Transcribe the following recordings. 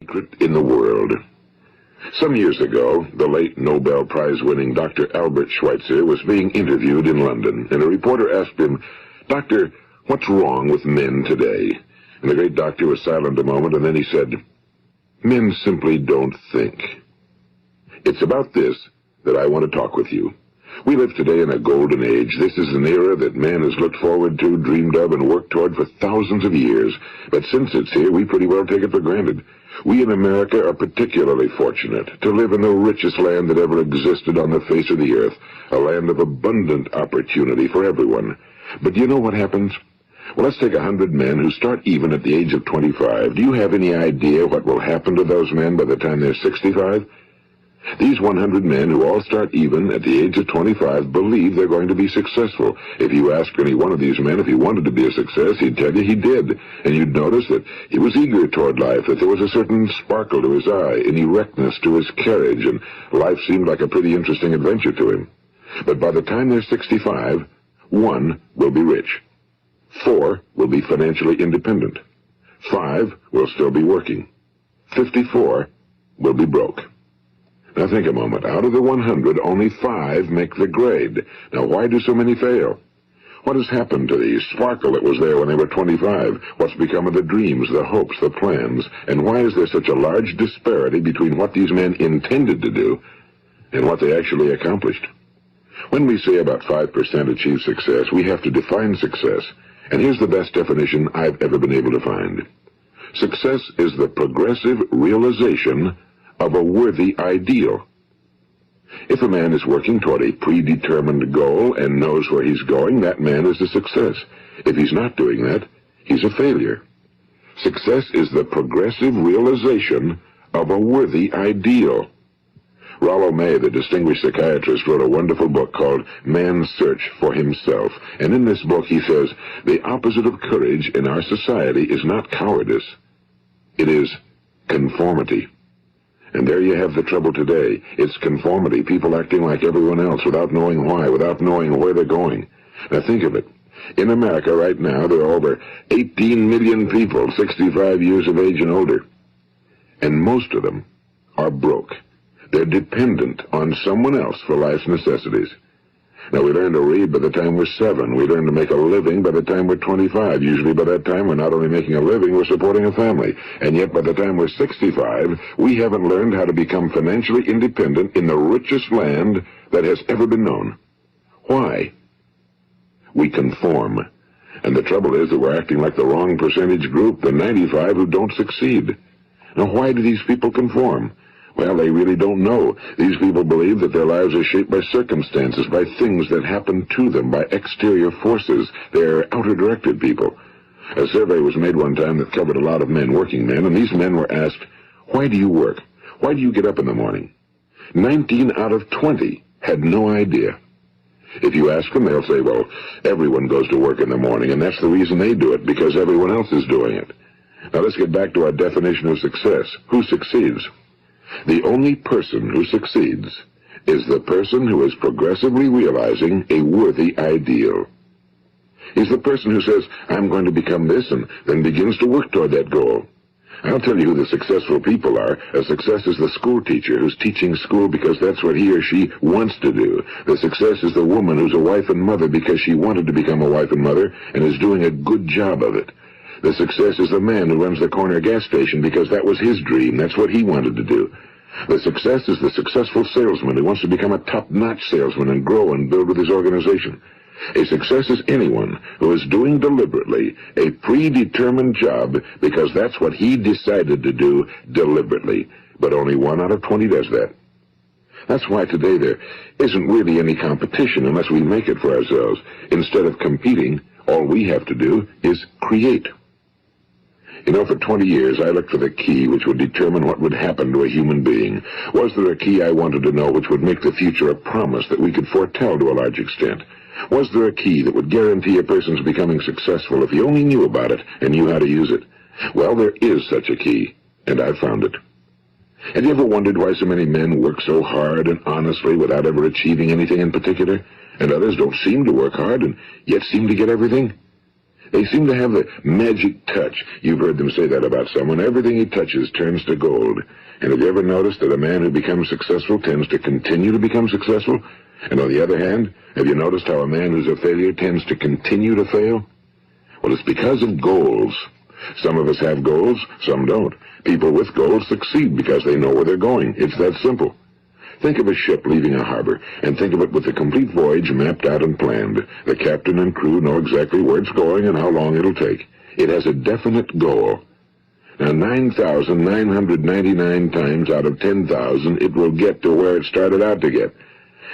secret in the world. Some years ago, the late Nobel Prize-winning Dr. Albert Schweitzer was being interviewed in London, and a reporter asked him, "Doctor, what's wrong with men today?" And the great doctor was silent a moment, and then he said, "Men simply don't think." It's about this that I want to talk with you. We live today in a golden age. This is an era that man has looked forward to, dreamed of, and worked toward for thousands of years. But since it's here, we pretty well take it for granted. We in America are particularly fortunate to live in the richest land that ever existed on the face of the earth, a land of abundant opportunity for everyone. But do you know what happens? Well, let's take 100 men who start even at the age of 25. Do you have any idea what will happen to those men by the time they're 65? These 100 men who all start even at the age of 25 believe they're going to be successful. If you ask any one of these men if he wanted to be a success, he'd tell you he did. And you'd notice that he was eager toward life, that there was a certain sparkle to his eye, an erectness to his carriage, and life seemed like a pretty interesting adventure to him. But by the time they're 65, 1 will be rich. 4 will be financially independent. 5 will still be working. 54 will be broke. Now think a moment. Out of the 100, only 5 make the grade. Now why do so many fail? What has happened to the sparkle that was there when they were 25? What's become of the dreams, the hopes, the plans? And why is there such a large disparity between what these men intended to do and what they actually accomplished? When we say about 5% achieve success, we have to define success. And here's the best definition I've ever been able to find. Success is the progressive realization of a worthy ideal. If a man is working toward a predetermined goal and knows where he's going, that man is a success. If he's not doing that, he's a failure. Success is the progressive realization of a worthy ideal. Rollo May, the distinguished psychiatrist, wrote a wonderful book called Man's Search for Himself. And in this book he says, the opposite of courage in our society is not cowardice. It is conformity. And there you have the trouble today. It's conformity, people acting like everyone else without knowing why, without knowing where they're going. Now think of it. In America right now, there are over 18 million people 65 years of age and older. And most of them are broke. They're dependent on someone else for life's necessities. Now, we learn to read by the time we're 7. We learn to make a living by the time we're 25. Usually by that time, we're not only making a living, we're supporting a family. And yet, by the time we're 65, we haven't learned how to become financially independent in the richest land that has ever been known. Why? We conform. And the trouble is that we're acting like the wrong percentage group, the 95 who don't succeed. Now, why do these people conform? Well, they really don't know. These people believe that their lives are shaped by circumstances, by things that happen to them, by exterior forces. They're outer-directed people. A survey was made one time that covered a lot of men, working men, and these men were asked, "Why do you work? Why do you get up in the morning?" 19 out of 20 had no idea. If you ask them, they'll say, well, everyone goes to work in the morning, and that's the reason they do it, because everyone else is doing it. Now let's get back to our definition of success. Who succeeds? The only person who succeeds is the person who is progressively realizing a worthy ideal. He's the person who says, I'm going to become this, and then begins to work toward that goal. I'll tell you who the successful people are. A success is the school teacher who's teaching school because that's what he or she wants to do. The success is the woman who's a wife and mother because she wanted to become a wife and mother and is doing a good job of it. The success is the man who runs the corner gas station because that was his dream. That's what he wanted to do. The success is the successful salesman who wants to become a top-notch salesman and grow and build with his organization. A success is anyone who is doing deliberately a predetermined job because that's what he decided to do deliberately. But only 1 out of 20 does that. That's why today there isn't really any competition unless we make it for ourselves. Instead of competing, all we have to do is create. You know, for 20 years, I looked for the key which would determine what would happen to a human being. Was there a key I wanted to know which would make the future a promise that we could foretell to a large extent? Was there a key that would guarantee a person's becoming successful if he only knew about it and knew how to use it? Well, there is such a key, and I've found it. Have you ever wondered why so many men work so hard and honestly without ever achieving anything in particular, and others don't seem to work hard and yet seem to get everything? They seem to have the magic touch. You've heard them say that about someone. Everything he touches turns to gold. And have you ever noticed that a man who becomes successful tends to continue to become successful? And on the other hand, have you noticed how a man who's a failure tends to continue to fail? Well, it's because of goals. Some of us have goals, some don't. People with goals succeed because they know where they're going. It's that simple. Think of a ship leaving a harbor, and think of it with the complete voyage mapped out and planned. The captain and crew know exactly where it's going and how long it'll take. It has a definite goal. Now, 9,999 times out of 10,000, it will get to where it started out to get.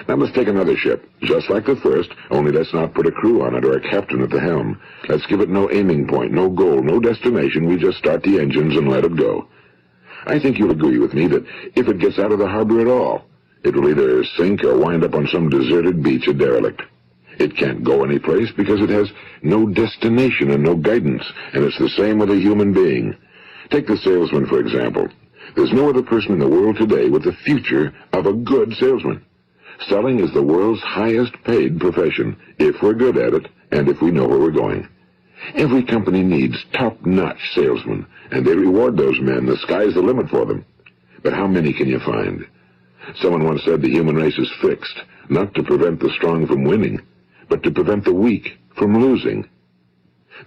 Now let's take another ship, just like the first, only let's not put a crew on it or a captain at the helm. Let's give it no aiming point, no goal, no destination. We just start the engines and let it go. I think you'll agree with me that if it gets out of the harbor at all, it will either sink or wind up on some deserted beach, a derelict. It can't go anyplace because it has no destination and no guidance, and it's the same with a human being. Take the salesman, for example. There's no other person in the world today with the future of a good salesman. Selling is the world's highest paid profession, if we're good at it and if we know where we're going. Every company needs top-notch salesmen, and they reward those men. The sky's the limit for them. But how many can you find? Someone once said the human race is fixed, not to prevent the strong from winning, but to prevent the weak from losing.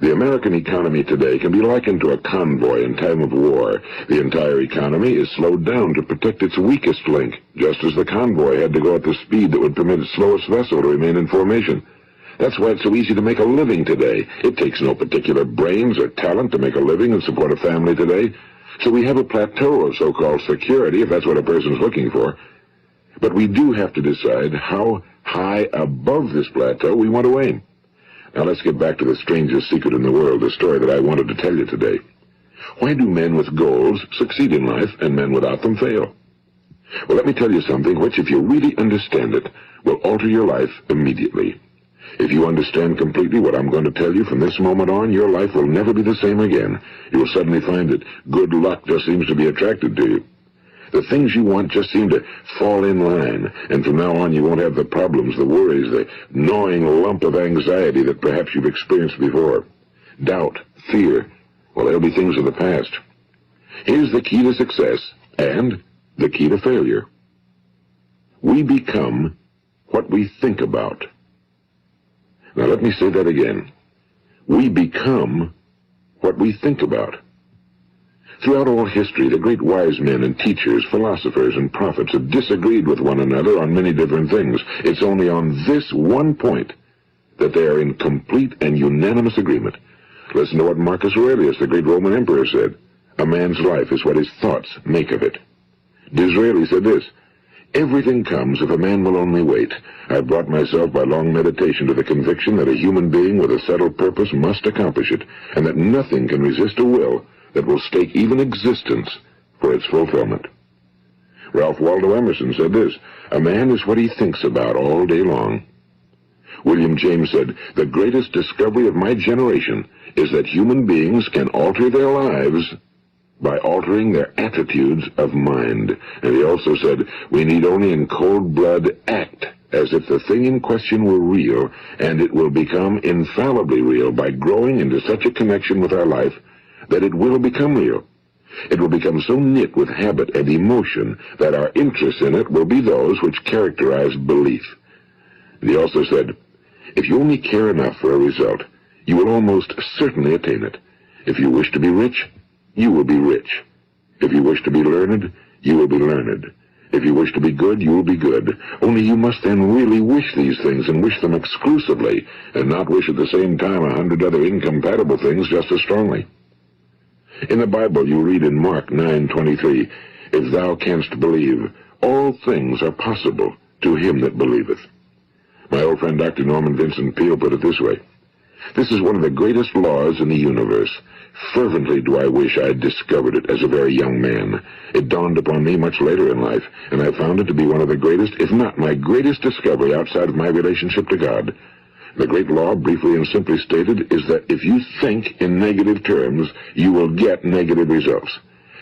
The American economy today can be likened to a convoy in time of war. The entire economy is slowed down to protect its weakest link, just as the convoy had to go at the speed that would permit its slowest vessel to remain in formation. That's why it's so easy to make a living today. It takes no particular brains or talent to make a living and support a family today. So we have a plateau of so-called security, if that's what a person's looking for. But we do have to decide how high above this plateau we want to aim. Now let's get back to the strangest secret in the world, the story that I wanted to tell you today. Why do men with goals succeed in life and men without them fail? Well, let me tell you something which, if you really understand it, will alter your life immediately. If you understand completely what I'm going to tell you from this moment on, your life will never be the same again. You will suddenly find that good luck just seems to be attracted to you. The things you want just seem to fall in line, and from now on you won't have the problems, the worries, the gnawing lump of anxiety that perhaps you've experienced before. Doubt, fear, well, they'll be things of the past. Here's the key to success and the key to failure. We become what we think about. Now let me say that again. We become what we think about. Throughout all history, the great wise men and teachers, philosophers and prophets have disagreed with one another on many different things. It's only on this one point that they are in complete and unanimous agreement. Listen to what Marcus Aurelius, the great Roman emperor, said. A man's life is what his thoughts make of it. Disraeli said this, everything comes if a man will only wait. I brought myself by long meditation to the conviction that a human being with a settled purpose must accomplish it, and that nothing can resist a will that will stake even existence for its fulfillment. Ralph Waldo Emerson said this, a man is what he thinks about all day long. William James said, the greatest discovery of my generation is that human beings can alter their lives by altering their attitudes of mind. And he also said, we need only in cold blood act as if the thing in question were real, and it will become infallibly real by growing into such a connection with our life that it will become real. It will become so knit with habit and emotion that our interest in it will be those which characterize belief. And he also said, if you only care enough for a result, you will almost certainly attain it. If you wish to be rich, you will be rich. If you wish to be learned, you will be learned. If you wish to be good, you will be good. Only you must then really wish these things and wish them exclusively, and not wish at the same time 100 other incompatible things just as strongly. In the Bible you read in Mark 9:23, if thou canst believe, all things are possible to him that believeth. My old friend Dr. Norman Vincent Peale put it this way, this is one of the greatest laws in the universe. Fervently do I wish I had discovered it as a very young man. It dawned upon me much later in life, and I found it to be one of the greatest, if not my greatest discovery outside of my relationship to God. The great law, briefly and simply stated, is that if you think in negative terms, you will get negative results.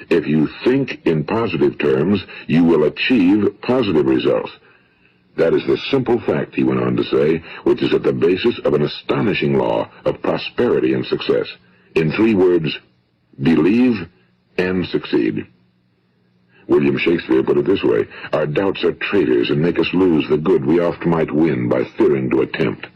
If you think in positive terms, you will achieve positive results. That is the simple fact, he went on to say, which is at the basis of an astonishing law of prosperity and success. In 3 words, believe and succeed. William Shakespeare put it this way: our doubts are traitors and make us lose the good we oft might win by fearing to attempt.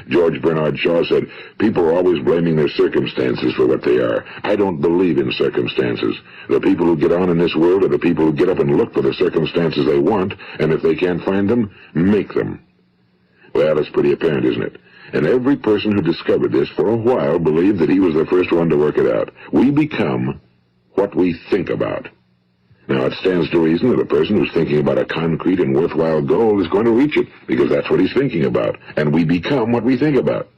George Bernard Shaw said, people are always blaming their circumstances for what they are. I don't believe in circumstances. The people who get on in this world are the people who get up and look for the circumstances they want, and if they can't find them, make them. Well, that's pretty apparent, isn't it? And every person who discovered this for a while believed that he was the first one to work it out. We become what we think about. Now, it stands to reason that a person who's thinking about a concrete and worthwhile goal is going to reach it, because that's what he's thinking about, and we become what we think about.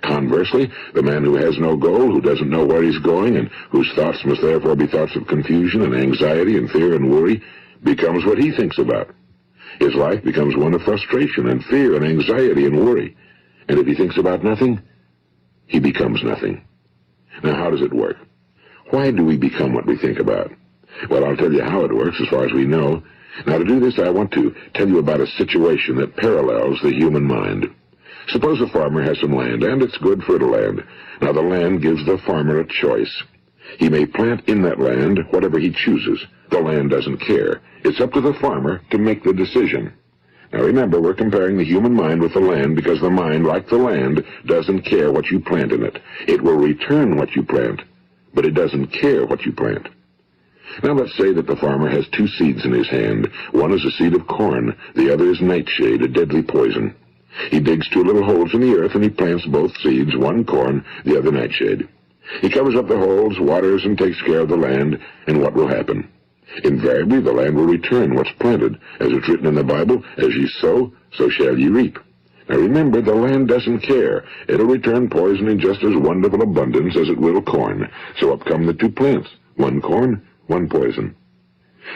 Conversely, the man who has no goal, who doesn't know where he's going, and whose thoughts must therefore be thoughts of confusion and anxiety and fear and worry, becomes what he thinks about. His life becomes one of frustration and fear and anxiety and worry. And if he thinks about nothing, he becomes nothing. Now, how does it work? Why do we become what we think about? Well, I'll tell you how it works as far as we know. Now, to do this, I want to tell you about a situation that parallels the human mind. Suppose a farmer has some land, and it's good fertile land. Now, the land gives the farmer a choice. He may plant in that land whatever he chooses. The land doesn't care. It's up to the farmer to make the decision. Now, remember, we're comparing the human mind with the land because the mind, like the land, doesn't care what you plant in it. It will return what you plant, but it doesn't care what you plant. Now let's say that the farmer has 2 seeds in his hand. One is a seed of corn, the other is nightshade, a deadly poison. He digs 2 little holes in the earth and he plants both seeds, one corn, the other nightshade. He covers up the holes, waters, and takes care of the land, and what will happen? Invariably the land will return what's planted. As it's written in the Bible, as ye sow, so shall ye reap. Now remember, the land doesn't care. It'll return poison in just as wonderful abundance as it will corn. So up come the 2 plants, one corn, one poison.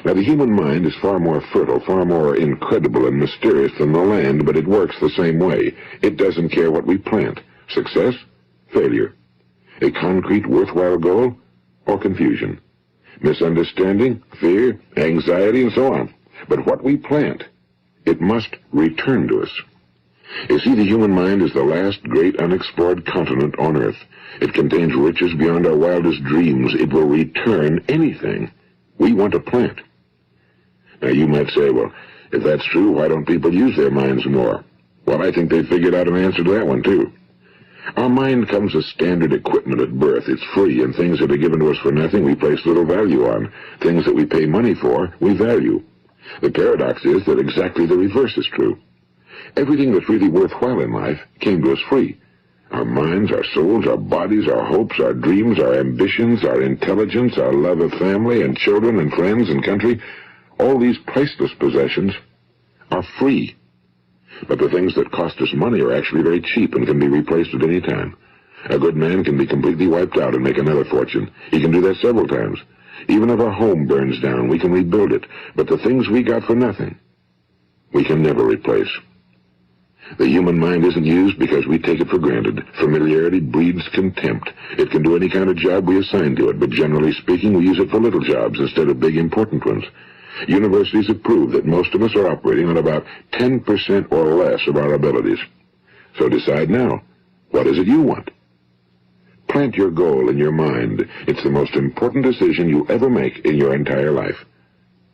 Now, the human mind is far more fertile, far more incredible and mysterious than the land, but it works the same way. It doesn't care what we plant. Success, failure. A concrete, worthwhile goal, or confusion. Misunderstanding, fear, anxiety, and so on. But what we plant, it must return to us. You see, the human mind is the last great unexplored continent on Earth. It contains riches beyond our wildest dreams. It will return anything we want to plant. Now, you might say, well, if that's true, why don't people use their minds more? Well, I think they figured out an answer to that one, too. Our mind comes as standard equipment at birth. It's free, and things that are given to us for nothing we place little value on. Things that we pay money for, we value. The paradox is that exactly the reverse is true. Everything that's really worthwhile in life came to us free. Our minds, our souls, our bodies, our hopes, our dreams, our ambitions, our intelligence, our love of family and children and friends and country, all these priceless possessions are free. But the things that cost us money are actually very cheap and can be replaced at any time. A good man can be completely wiped out and make another fortune. He can do that several times. Even if our home burns down, we can rebuild it. But the things we got for nothing, we can never replace. The human mind isn't used because we take it for granted. Familiarity breeds contempt. It can do any kind of job we assign to it, but generally speaking, we use it for little jobs instead of big, important ones. Universities have proved that most of us are operating on about 10% or less of our abilities. So decide now, what is it you want? Plant your goal in your mind. It's the most important decision you ever make in your entire life.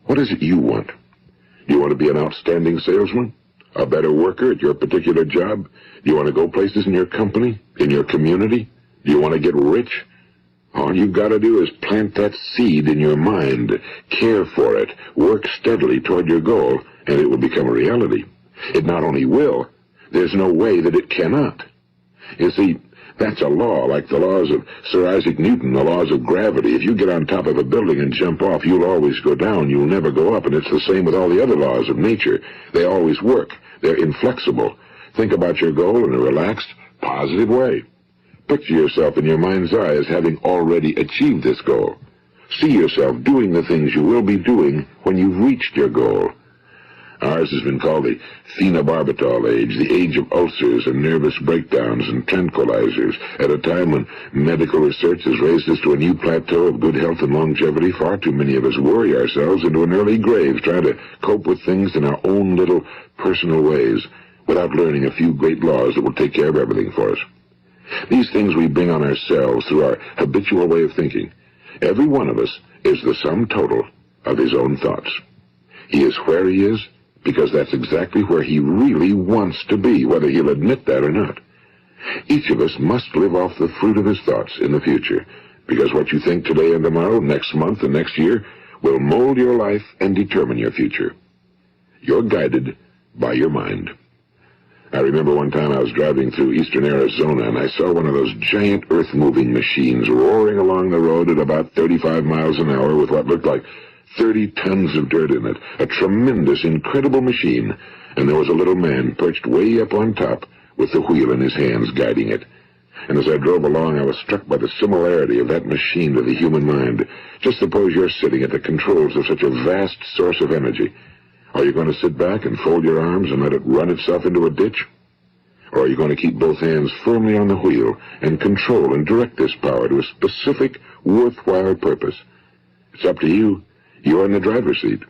What is it you want? Do you want to be an outstanding salesman? A better worker at your particular job? Do you want to go places in your company, in your community? Do you want to get rich? All you've got to do is plant that seed in your mind, care for it, work steadily toward your goal, and it will become a reality. It not only will, there's no way that it cannot. You see, that's a law, like the laws of Sir Isaac Newton, the laws of gravity. If you get on top of a building and jump off, you'll always go down. You'll never go up, and it's the same with all the other laws of nature. They always work. They're inflexible. Think about your goal in a relaxed, positive way. Picture yourself in your mind's eye as having already achieved this goal. See yourself doing the things you will be doing when you've reached your goal. Ours has been called the phenobarbital age, the age of ulcers and nervous breakdowns and tranquilizers. At a time when medical research has raised us to a new plateau of good health and longevity, far too many of us worry ourselves into an early grave trying to cope with things in our own little personal ways without learning a few great laws that will take care of everything for us. These things we bring on ourselves through our habitual way of thinking. Every one of us is the sum total of his own thoughts. He is where he is because that's exactly where he really wants to be, whether he'll admit that or not. Each of us must live off the fruit of his thoughts in the future, because what you think today and tomorrow, next month and next year, will mold your life and determine your future. You're guided by your mind. I remember one time I was driving through eastern Arizona, and I saw one of those giant earth-moving machines roaring along the road at about 35 miles an hour with what looked like 30 tons of dirt in it. A tremendous, incredible machine, and there was a little man perched way up on top with the wheel in his hands guiding it. And as I drove along, I was struck by the similarity of that machine to the human mind. Just suppose you're sitting at the controls of such a vast source of energy. Are you going to sit back and fold your arms and let it run itself into a ditch? Or are you going to keep both hands firmly on the wheel and control and direct this power to a specific, worthwhile purpose? It's up to you. You're in the driver's seat.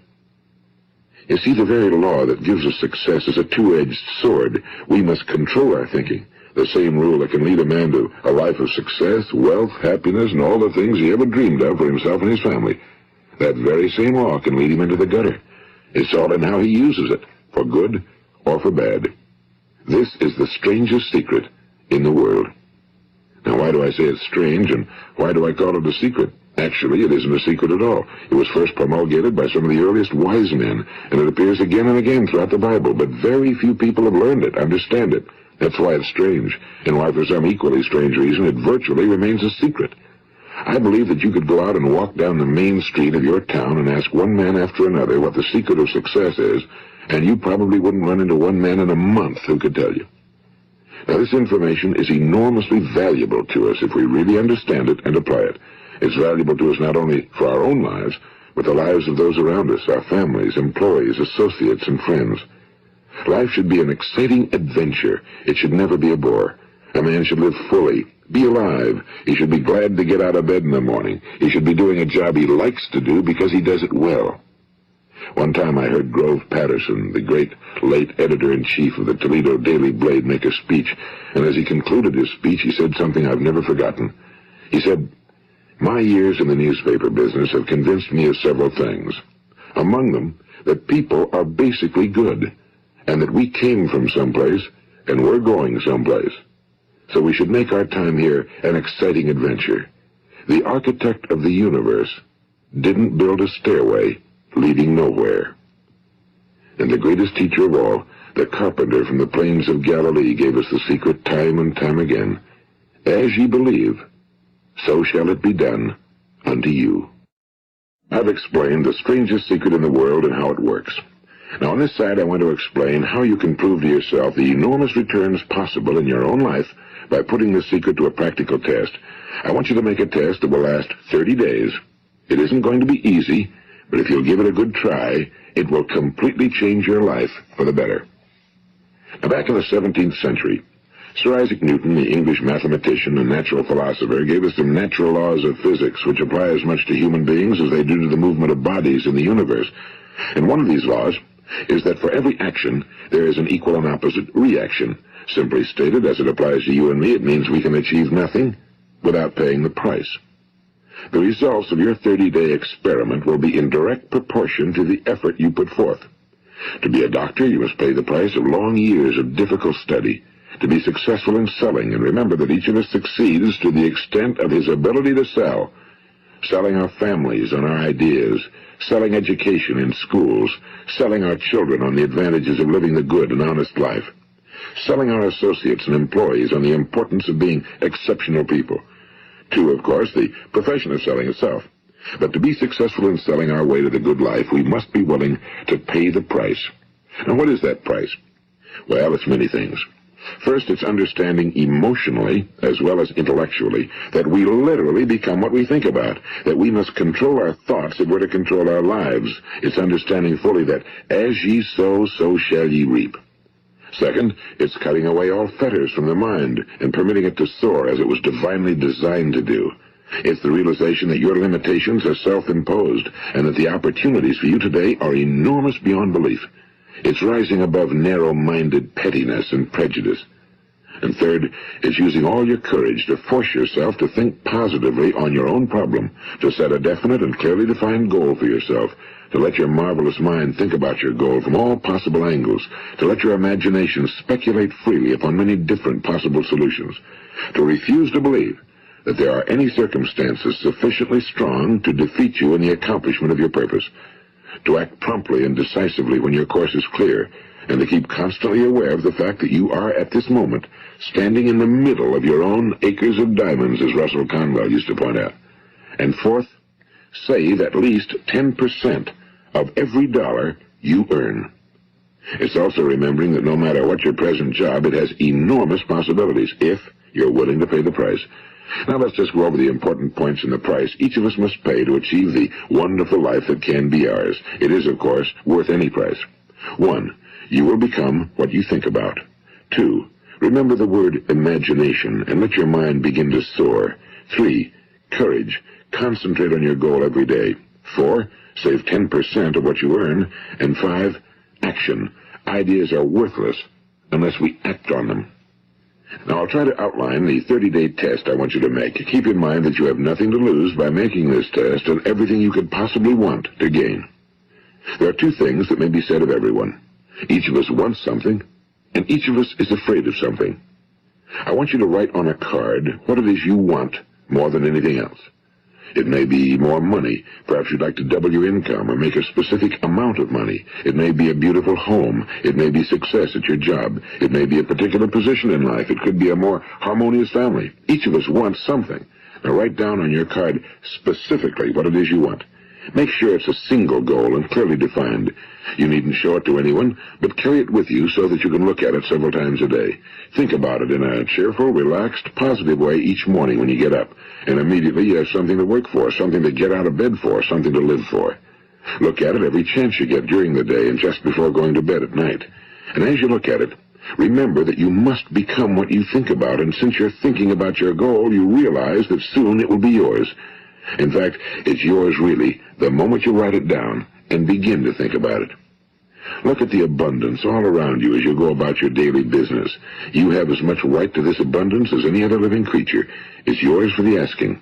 You see, the very law that gives us success is a two-edged sword. We must control our thinking. The same rule that can lead a man to a life of success, wealth, happiness, and all the things he ever dreamed of for himself and his family. That very same law can lead him into the gutter. It's all in how he uses it, for good or for bad. This is the strangest secret in the world. Now, why do I say it's strange, and why do I call it a secret? Actually, it isn't a secret at all. It was first promulgated by some of the earliest wise men, and it appears again and again throughout the Bible, but very few people have learned it, understand it. That's why it's strange, and why for some equally strange reason it virtually remains a secret. I believe that you could go out and walk down the main street of your town and ask one man after another what the secret of success is, and you probably wouldn't run into one man in a month who could tell you. Now, this information is enormously valuable to us if we really understand it and apply it. It's valuable to us not only for our own lives, but the lives of those around us, our families, employees, associates, and friends. Life should be an exciting adventure. It should never be a bore. A man should live fully, be alive. He should be glad to get out of bed in the morning. He should be doing a job he likes to do because he does it well. One time I heard Grove Patterson, the great late editor-in-chief of the Toledo Daily Blade, make a speech, and as he concluded his speech, he said something I've never forgotten. He said, "My years in the newspaper business have convinced me of several things. Among them, that people are basically good, and that we came from someplace, and we're going someplace. So we should make our time here an exciting adventure. The architect of the universe didn't build a stairway leading nowhere." And the greatest teacher of all, the carpenter from the plains of Galilee, gave us the secret time and time again. As ye believe, so shall it be done unto you. I've explained the strangest secret in the world and how it works. Now, on this side, I want to explain how you can prove to yourself the enormous returns possible in your own life by putting this secret to a practical test. I want you to make a test that will last 30 days. It isn't going to be easy, but if you'll give it a good try, it will completely change your life for the better. Now, back in the 17th century, Sir Isaac Newton, the English mathematician and natural philosopher, gave us some natural laws of physics which apply as much to human beings as they do to the movement of bodies in the universe. And one of these laws is that for every action, there is an equal and opposite reaction. Simply stated, as it applies to you and me, it means we can achieve nothing without paying the price. The results of your 30-day experiment will be in direct proportion to the effort you put forth. To be a doctor, you must pay the price of long years of difficult study. To be successful in selling, and remember that each of us succeeds to the extent of his ability to sell. Selling our families on our ideas, selling education in schools, selling our children on the advantages of living the good and honest life, selling our associates and employees on the importance of being exceptional people. To, of course, the profession of selling itself. But to be successful in selling our way to the good life, we must be willing to pay the price. Now, what is that price? Well, it's many things. First, it's understanding emotionally, as well as intellectually, that we literally become what we think about, that we must control our thoughts if we're to control our lives. It's understanding fully that as ye sow, so shall ye reap. Second, it's cutting away all fetters from the mind and permitting it to soar as it was divinely designed to do. It's the realization that your limitations are self-imposed and that the opportunities for you today are enormous beyond belief. It's rising above narrow-minded pettiness and prejudice. And third, it's using all your courage to force yourself to think positively on your own problem, to set a definite and clearly defined goal for yourself, to let your marvelous mind think about your goal from all possible angles, to let your imagination speculate freely upon many different possible solutions, to refuse to believe that there are any circumstances sufficiently strong to defeat you in the accomplishment of your purpose, to act promptly and decisively when your course is clear, and to keep constantly aware of the fact that you are, at this moment, standing in the middle of your own acres of diamonds, as Russell Conwell used to point out. And fourth, save at least 10% of every dollar you earn. It's also remembering that no matter what your present job, it has enormous possibilities if you're willing to pay the price. Now let's just go over the important points in the price each of us must pay to achieve the wonderful life that can be ours. It is, of course, worth any price. 1. You will become what you think about. 2. Remember the word imagination and let your mind begin to soar. 3. Courage. Concentrate on your goal every day. 4. Save 10% of what you earn. And 5. Action. Ideas are worthless unless we act on them. Now, I'll try to outline the 30-day test I want you to make. Keep in mind that you have nothing to lose by making this test and everything you could possibly want to gain. There are two things that may be said of everyone. Each of us wants something, and each of us is afraid of something. I want you to write on a card what it is you want more than anything else. It may be more money. Perhaps you'd like to double your income or make a specific amount of money. It may be a beautiful home. It may be success at your job. It may be a particular position in life. It could be a more harmonious family. Each of us wants something. Now write down on your card specifically what it is you want. Make sure it's a single goal and clearly defined. You needn't show it to anyone, but carry it with you so that you can look at it several times a day. Think about it in a cheerful, relaxed, positive way each morning when you get up, and immediately you have something to work for, something to get out of bed for, something to live for. Look at it every chance you get during the day and just before going to bed at night. And as you look at it, remember that you must become what you think about, and since you're thinking about your goal, you realize that soon it will be yours. In fact, it's yours really the moment you write it down and begin to think about it. Look at the abundance all around you as you go about your daily business. You have as much right to this abundance as any other living creature. It's yours for the asking.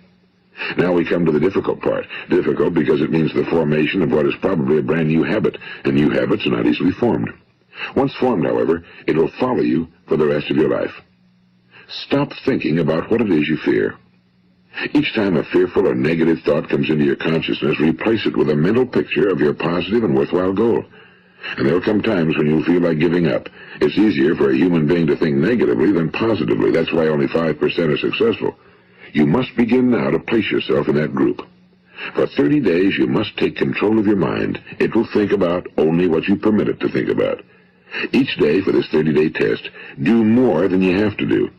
Now we come to the difficult part. Difficult because it means the formation of what is probably a brand new habit, and new habits are not easily formed. Once formed, however, it will follow you for the rest of your life. Stop thinking about what it is you fear. Each time a fearful or negative thought comes into your consciousness, replace it with a mental picture of your positive and worthwhile goal. And there will come times when you'll feel like giving up. It's easier for a human being to think negatively than positively. That's why only 5% are successful. You must begin now to place yourself in that group. For 30 days, you must take control of your mind. It will think about only what you permit it to think about. Each day for this 30-day test, do more than you have to do.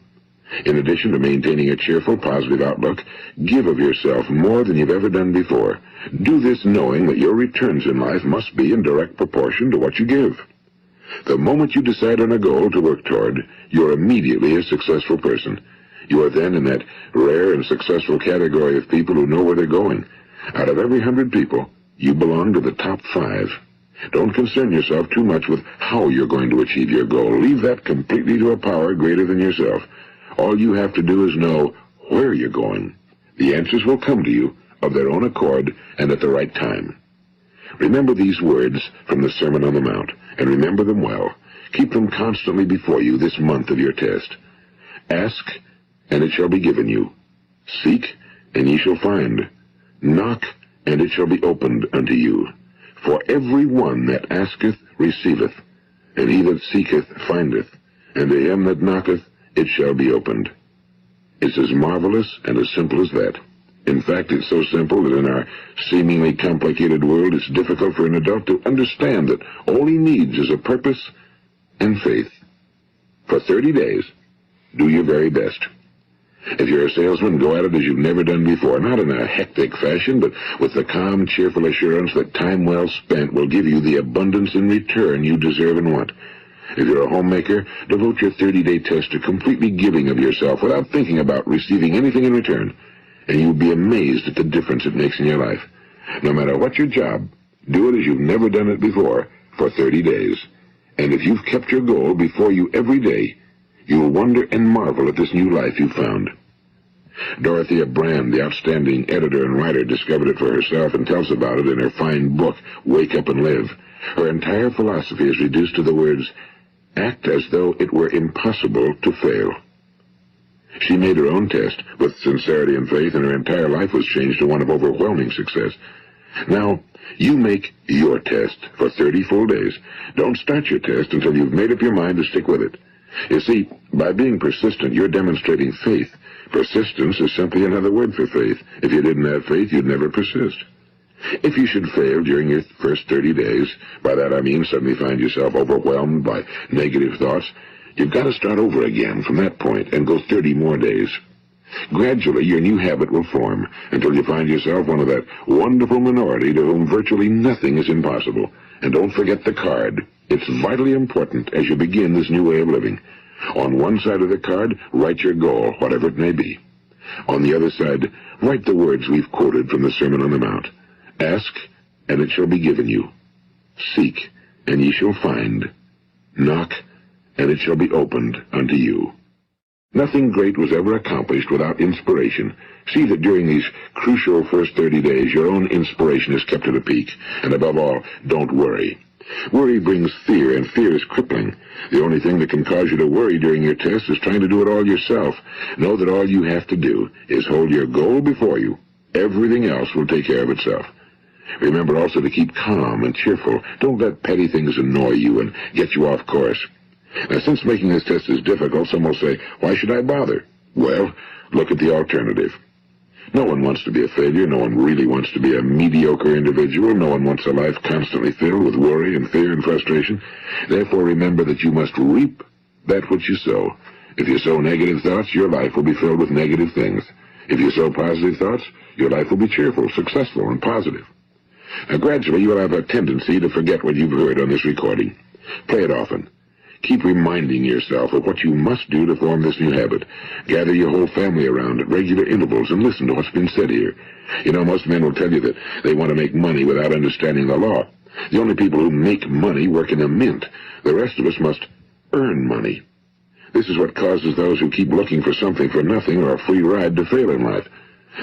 In addition to maintaining a cheerful, positive outlook, give of yourself more than you've ever done before. Do this knowing that your returns in life must be in direct proportion to what you give. The moment you decide on a goal to work toward, you're immediately a successful person. You are then in that rare and successful category of people who know where they're going. Out of every 100 people, you belong to the top 5. Don't concern yourself too much with how you're going to achieve your goal. Leave that completely to a power greater than yourself. All you have to do is know where you're going. The answers will come to you of their own accord and at the right time. Remember these words from the Sermon on the Mount, and remember them well. Keep them constantly before you this month of your test. Ask, and it shall be given you. Seek, and ye shall find. Knock, and it shall be opened unto you. For every one that asketh receiveth, and he that seeketh findeth, and to him that knocketh it shall be opened. It's as marvelous and as simple as that. In fact, it's so simple that in our seemingly complicated world, it's difficult for an adult to understand that all he needs is a purpose and faith. For 30 days, do your very best. If you're a salesman, go at it as you've never done before, not in a hectic fashion, but with the calm, cheerful assurance that time well spent will give you the abundance in return you deserve and want. If you're a homemaker, devote your 30-day test to completely giving of yourself without thinking about receiving anything in return, and you'll be amazed at the difference it makes in your life. No matter what your job, do it as you've never done it before for 30 days. And if you've kept your goal before you every day, you'll wonder and marvel at this new life you've found. Dorothea Brand, the outstanding editor and writer, discovered it for herself and tells about it in her fine book, Wake Up and Live. Her entire philosophy is reduced to the words, act as though it were impossible to fail. She made her own test with sincerity and faith, and her entire life was changed to one of overwhelming success. Now, you make your test for 30 full days. Don't start your test until you've made up your mind to stick with it. You see, by being persistent, you're demonstrating faith. Persistence is simply another word for faith. If you didn't have faith, you'd never persist. If you should fail during your first 30 days, by that I mean suddenly find yourself overwhelmed by negative thoughts, you've got to start over again from that point and go 30 more days. Gradually, your new habit will form until you find yourself one of that wonderful minority to whom virtually nothing is impossible. And don't forget the card. It's vitally important as you begin this new way of living. On one side of the card, write your goal, whatever it may be. On the other side, write the words we've quoted from the Sermon on the Mount. Ask, and it shall be given you. Seek, and ye shall find. Knock, and it shall be opened unto you. Nothing great was ever accomplished without inspiration. See that during these crucial first 30 days, your own inspiration is kept at a peak. And above all, don't worry. Worry brings fear, and fear is crippling. The only thing that can cause you to worry during your test is trying to do it all yourself. Know that all you have to do is hold your goal before you. Everything else will take care of itself. Remember also to keep calm and cheerful. Don't let petty things annoy you and get you off course. Now, since making this test is difficult, some will say, why should I bother? Well, look at the alternative. No one wants to be a failure. No one really wants to be a mediocre individual. No one wants a life constantly filled with worry and fear and frustration. Therefore, remember that you must reap that which you sow. If you sow negative thoughts, your life will be filled with negative things. If you sow positive thoughts, your life will be cheerful, successful, and positive. Now, gradually, you will have a tendency to forget what you've heard on this recording. Play it often. Keep reminding yourself of what you must do to form this new habit. Gather your whole family around at regular intervals and listen to what's been said here. You know, most men will tell you that they want to make money without understanding the law. The only people who make money work in a mint. The rest of us must earn money. This is what causes those who keep looking for something for nothing or a free ride to fail in life.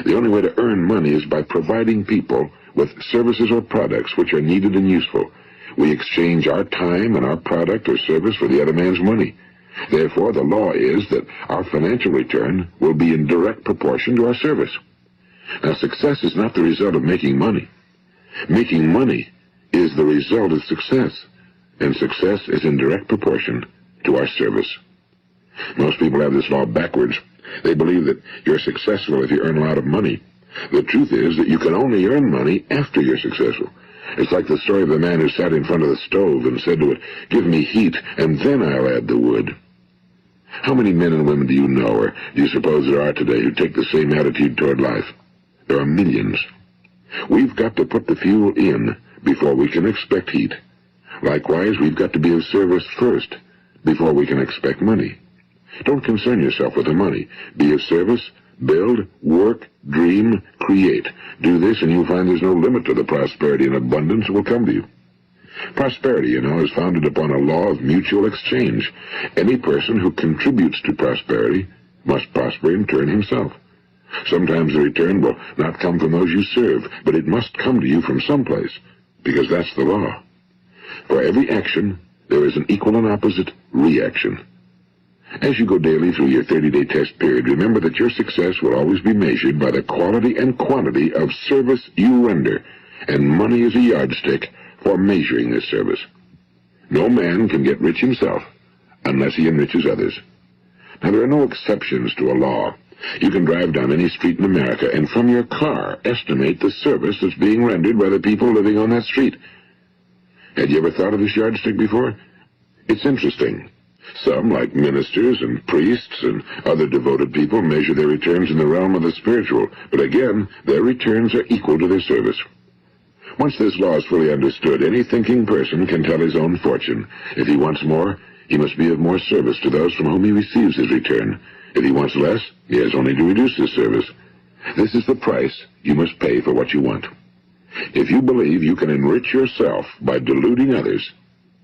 The only way to earn money is by providing people with services or products which are needed and useful. We exchange our time and our product or service for the other man's money. Therefore, the law is that our financial return will be in direct proportion to our service. Now, success is not the result of making money. Making money is the result of success, and success is in direct proportion to our service. Most people have this law backwards. They believe that you're successful if you earn a lot of money. The truth is that you can only earn money after you're successful. It's like the story of the man who sat in front of the stove and said to it, "Give me heat, and then I'll add the wood." How many men and women do you know, or do you suppose there are today, who take the same attitude toward life? There are millions. We've got to put the fuel in before we can expect heat. Likewise, we've got to be of service first before we can expect money. Don't concern yourself with the money. Be of service, build, work, dream, create. Do this, and you'll find there's no limit to the prosperity and abundance that will come to you. Prosperity, you know, is founded upon a law of mutual exchange. Any person who contributes to prosperity must prosper in turn himself. Sometimes the return will not come from those you serve, but it must come to you from someplace, because that's the law. For every action, there is an equal and opposite reaction. As you go daily through your 30-day test period, remember that your success will always be measured by the quality and quantity of service you render, and money is a yardstick for measuring this service. No man can get rich himself unless he enriches others. Now, there are no exceptions to a law. You can drive down any street in America and from your car estimate the service that's being rendered by the people living on that street. Had you ever thought of this yardstick before? It's interesting. Some, like ministers and priests and other devoted people, measure their returns in the realm of the spiritual, but again, their returns are equal to their service. Once this law is fully understood, any thinking person can tell his own fortune. If he wants more, he must be of more service to those from whom he receives his return. If he wants less, he has only to reduce his service. This is the price you must pay for what you want. If you believe you can enrich yourself by deluding others,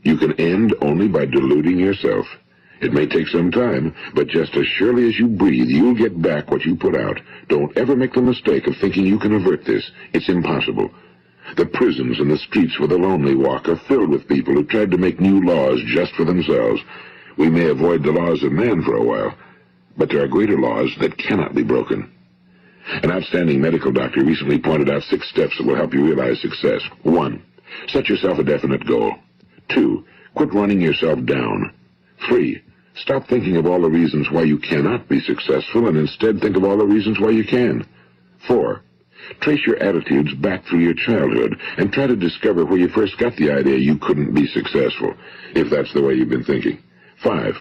you can end only by deluding yourself. It may take some time, but just as surely as you breathe, you'll get back what you put out. Don't ever make the mistake of thinking you can avert this. It's impossible. The prisons and the streets where the lonely walk are filled with people who tried to make new laws just for themselves. We may avoid the laws of man for a while, but there are greater laws that cannot be broken. An outstanding medical doctor recently pointed out 6 steps that will help you realize success. 1. Set yourself a definite goal. 2. Quit running yourself down. 3. Stop thinking of all the reasons why you cannot be successful and instead think of all the reasons why you can. 4. Trace your attitudes back through your childhood and try to discover where you first got the idea you couldn't be successful, if that's the way you've been thinking. 5.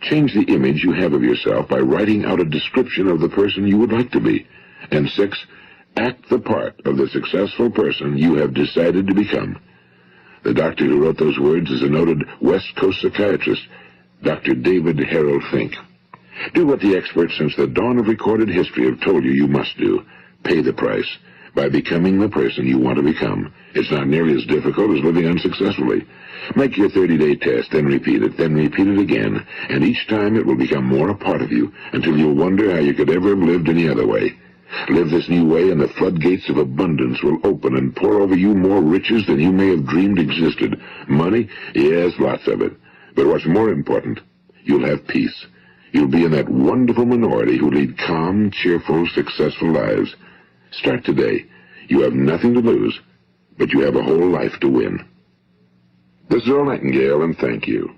Change the image you have of yourself by writing out a description of the person you would like to be. And 6. Act the part of the successful person you have decided to become. The doctor who wrote those words is a noted West Coast psychiatrist, Dr. David Harold Fink. Do what the experts since the dawn of recorded history have told you you must do. Pay the price by becoming the person you want to become. It's not nearly as difficult as living unsuccessfully. Make your 30-day test, then repeat it again, and each time it will become more a part of you until you'll wonder how you could ever have lived any other way. Live this new way and the floodgates of abundance will open and pour over you more riches than you may have dreamed existed. Money? Yes, lots of it. But what's more important, you'll have peace. You'll be in that wonderful minority who lead calm, cheerful, successful lives. Start today. You have nothing to lose, but you have a whole life to win. This is Earl Nightingale, and thank you.